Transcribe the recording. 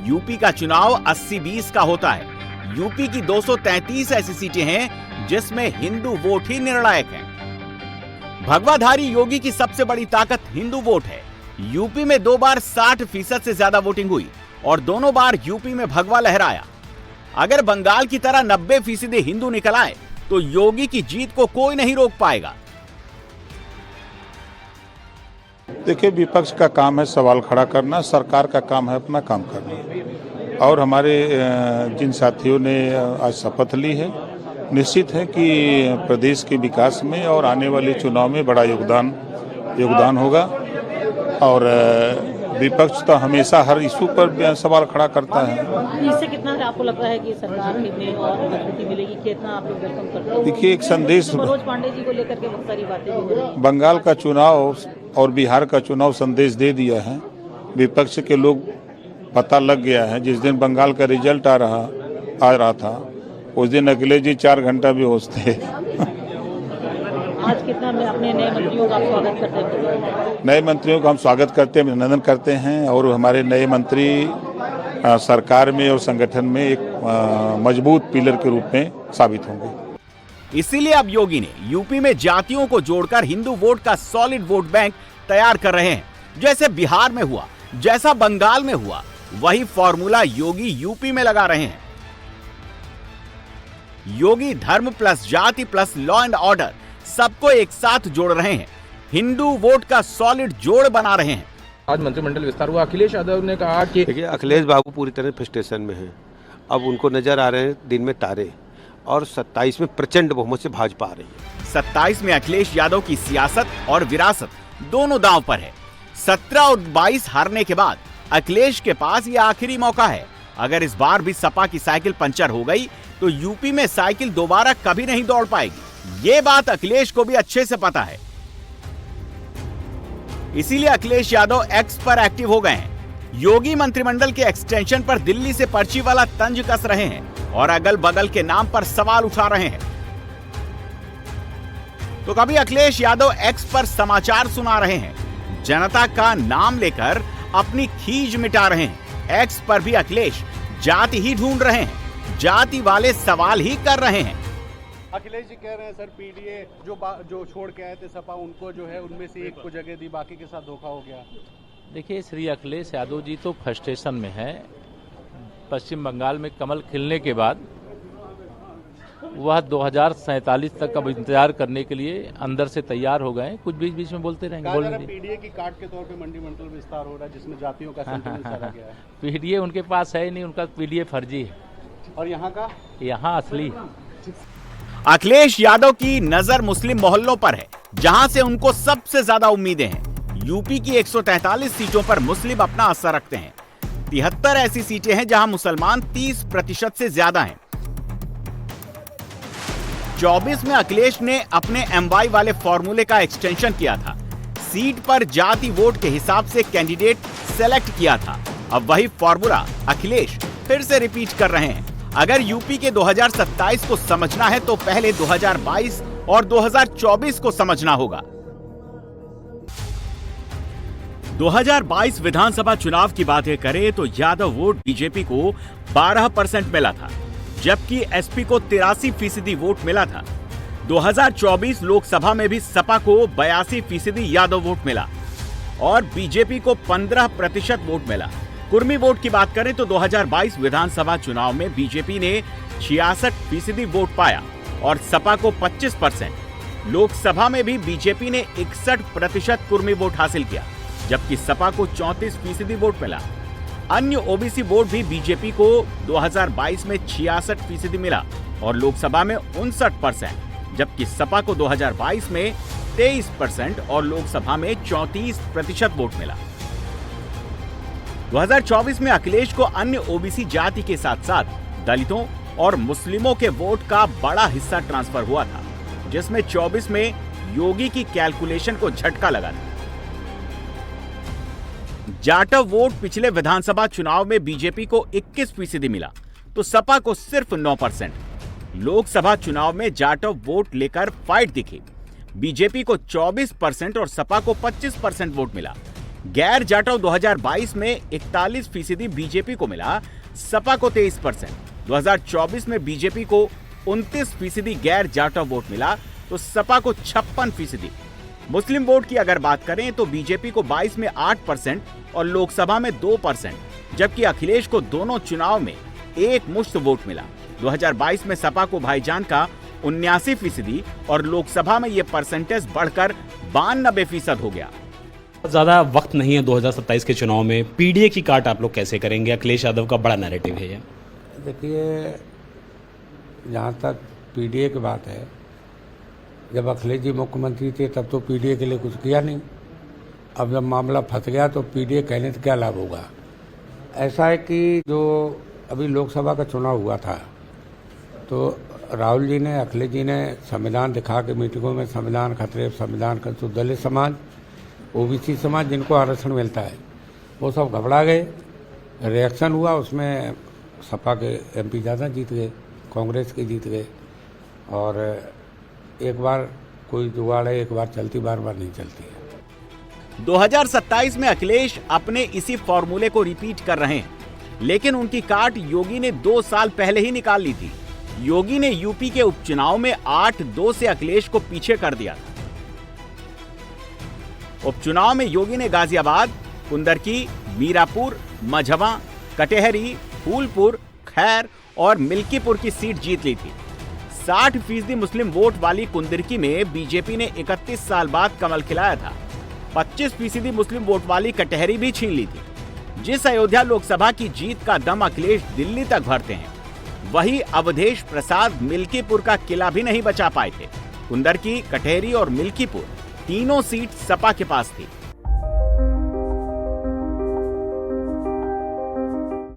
UP का चुनाव 80-20 का होता है। यूपी की 233 ऐसी सीटें हैं जिसमें हिंदू वोट ही निर्णायक है। भगवाधारी योगी की सबसे बड़ी ताकत हिंदू वोट है। यूपी में 2 बार 60% से ज्यादा वोटिंग हुई और दोनों बार यूपी में भगवा लहराया। अगर बंगाल की तरह 90% हिंदू निकल आए तो योगी की जीत को कोई नहीं रोक पाएगा। देखिए, विपक्ष का काम है सवाल खड़ा करना, सरकार का काम है अपना काम करना। और हमारे जिन साथियों ने आज शपथ ली है, निश्चित है कि प्रदेश के विकास में और आने वाले चुनाव में बड़ा योगदान होगा। और विपक्ष तो हमेशा हर इशू पर सवाल खड़ा करता है। इससे कितना आपको लगता है कि सरकार में और मजबूती मिलेगी, कितना आप लोग वेलकम करते हैं? देखिए, एक संदेश मनोज पांडे जी को लेकर के बहुत सारी बातें हो रही। बंगाल का चुनाव और बिहार का चुनाव संदेश दे दिया है। विपक्ष के लोग पता लग गया है। जिस दिन बंगाल का रिजल्ट आ रहा था उस दिन अखिलेश जी 4 घंटा भी होश थे। आज कितना में अपने नए मंत्रियों का स्वागत करते हैं? नए मंत्रियों का हम स्वागत करते हैं, अभिनंदन करते हैं। और हमारे नए मंत्री सरकार में और संगठन में एक मजबूत पिलर के रूप में साबित होंगे। इसीलिए अब योगी ने यूपी में जातियों को जोड़कर हिंदू वोट का सॉलिड वोट बैंक तैयार कर रहे हैं। जैसे बिहार में हुआ, जैसा बंगाल में हुआ, वही फॉर्मूला योगी यूपी में लगा रहे हैं। योगी धर्म प्लस जाति प्लस लॉ एंड ऑर्डर सबको एक साथ जोड़ रहे हैं। हिंदू वोट का सॉलिड जोड़ बना रहे हैं। आज मंत्रिमंडल विस्तार हुआ। अखिलेश यादव ने कहा कि देखिए, अखिलेश बाबू पूरी तरह फ्रस्ट्रेशन में हैं। अब उनको नजर आ रहे हैं दिन में तारे, और 27 में प्रचंड बहुमत से भाजपा आ रही है। 27 में अखिलेश यादव की सियासत और विरासत दोनों दांव पर है। 17 और 22 हारने के बाद अखिलेश के पास ये आखिरी मौका है। अगर इस बार भी सपा की साइकिल पंचर हो गई तो यूपी में साइकिल दोबारा कभी नहीं दौड़ पाएगी। ये बात अखिलेश को भी अच्छे से पता है। इसीलिए अखिलेश यादव एक्स पर एक्टिव हो गए हैं। योगी मंत्रिमंडल के एक्सटेंशन पर दिल्ली से पर्ची वाला तंज कस रहे हैं और अगल बगल के नाम पर सवाल उठा रहे हैं। तो कभी अखिलेश यादव एक्स पर समाचार सुना रहे हैं, जनता का नाम लेकर अपनी खीज मिटा रहे हैं। एक्स पर भी अखिलेश जाति ही ढूंढ रहे हैं, जाति वाले सवाल ही कर रहे हैं। अखिलेश जी कह रहे हैं सर, पीडीए जो छोड़ के आए थे सपा, उनको जो है उनमें से एक को जगह दी, बाकी के साथ धोखा हो गया। देखिए, श्री अखिलेश यादव जी तो फ्रस्ट्रेशन में है। पश्चिम बंगाल में कमल खिलने के बाद वह 2047 तक अब इंतजार करने के लिए अंदर से तैयार हो गए। कुछ बीच बीच में बोलते रहेंगे। पीडीए की काट के तौर पे मंत्रिमंडल विस्तार हो रहा है जिसमें जातियों का संतुलन साधा गया है। पीडीए उनके पास है ही नहीं, उनका पीडीए फर्जी है। और यहाँ का? यहाँ असली। अखिलेश यादव की नजर मुस्लिम मोहल्लों पर है, जहां से उनको सबसे ज्यादा उम्मीदें हैं। यूपी की 143 सीटों पर मुस्लिम अपना असर रखते हैं। 73 ऐसी सीटें हैं जहां मुसलमान 30% से ज्यादा हैं। 24 में अखिलेश ने अपने MY वाले फॉर्मूले का एक्सटेंशन किया था। सीट पर जाति वोट के हिसाब से कैंडिडेट सेलेक्ट किया था। अब वही फॉर्मूला अखिलेश फिर से रिपीट कर रहे हैं। अगर यूपी के 2027 को समझना है तो पहले 2022 और 2024 को समझना होगा। 2022 विधानसभा चुनाव की बातें करें तो यादव वोट बीजेपी को 12% मिला था, जबकि एसपी को 83% वोट मिला था। 2024 लोकसभा में भी सपा को 82% यादव वोट मिला और बीजेपी को 15% वोट मिला। कुर्मी वोट की बात करें तो 2022 विधानसभा चुनाव में बीजेपी ने 66% वोट पाया और सपा को 25%। लोकसभा में भी बीजेपी ने 61% कुर्मी वोट हासिल किया, जबकि सपा को 34% वोट मिला। अन्य ओबीसी वोट भी बीजेपी को 2022 में 66% मिला और लोकसभा में 59%, जबकि सपा को 2022 में 23% और लोकसभा में 34% वोट मिला। 2024 में अखिलेश को अन्य ओबीसी जाति के साथ साथ दलितों और मुस्लिमों के वोट का बड़ा हिस्सा ट्रांसफर हुआ था, जिसमें 24 में योगी की कैलकुलेशन को झटका लगा था। जाटव वोट पिछले विधानसभा चुनाव में बीजेपी को 21% मिला तो सपा को सिर्फ 9%। लोकसभा चुनाव में जाटव वोट लेकर फाइट दिखी। बीजेपी को 24% और सपा को 25% वोट मिला। गैर जाटव 2022 में 41% बीजेपी को मिला, सपा को 23%। 2024 में बीजेपी को 29% गैर जाटव वोट मिला तो सपा को 56%। मुस्लिम वोट की अगर बात करें तो बीजेपी को 22 में 8% और लोकसभा में 2%, जबकि अखिलेश को दोनों चुनाव में एक मुश्त वोट मिला। 2022 में सपा को भाईजान का 79% और लोकसभा में यह परसेंटेज बढ़कर 92% हो गया। ज़्यादा वक्त नहीं है 2027 के चुनाव में, पीडीए की काट आप लोग कैसे करेंगे? अखिलेश यादव का बड़ा नैरेटिव है ये। देखिए, जहाँ तक पीडीए की बात है, जब अखिलेश जी मुख्यमंत्री थे तब तो पीडीए के लिए कुछ किया नहीं। अब जब मामला फंस गया तो पीडीए कहने से क्या लाभ होगा। ऐसा है कि जो अभी लोकसभा का चुनाव हुआ था तो राहुल जी ने, अखिलेश जी ने संविधान दिखा के मीटिंगों में संविधान खतरे, संविधान का तो दलित समाज, ओबीसी समाज जिनको आरक्षण मिलता है वो सब घबरा गए। रिएक्शन हुआ, उसमें सपा के एमपी ज़्यादा जीत गए, कांग्रेस के जीत गए। और एक बार कोई जुगाड़ है, एक बार चलती, बार बार नहीं चलती है। 2027 में अखिलेश अपने इसी फॉर्मूले को रिपीट कर रहे हैं, लेकिन उनकी काट योगी ने 2 साल पहले ही निकाल ली थी। योगी ने यूपी के उपचुनाव में 8-2 से अखिलेश को पीछे कर दिया था। उपचुनाव में योगी ने गाजियाबाद, कुंदरकी, मीरापुर, मझवा, कटेहरी, फूलपुर, खैर और मिल्कीपुर की सीट जीत ली थी। 60% मुस्लिम वोट वाली कुंदरकी में बीजेपी ने 31 साल बाद कमल खिलाया था। 25% मुस्लिम वोट वाली कटेहरी भी छीन ली थी। जिस अयोध्या लोकसभा की जीत का दम अखिलेश दिल्ली तक भरते हैं, वही अवधेश प्रसाद मिल्कीपुर का किला भी नहीं बचा पाए थे। कुंदरकी, कटेहरी और मिल्कीपुर तीनों सीट सपा के पास थी।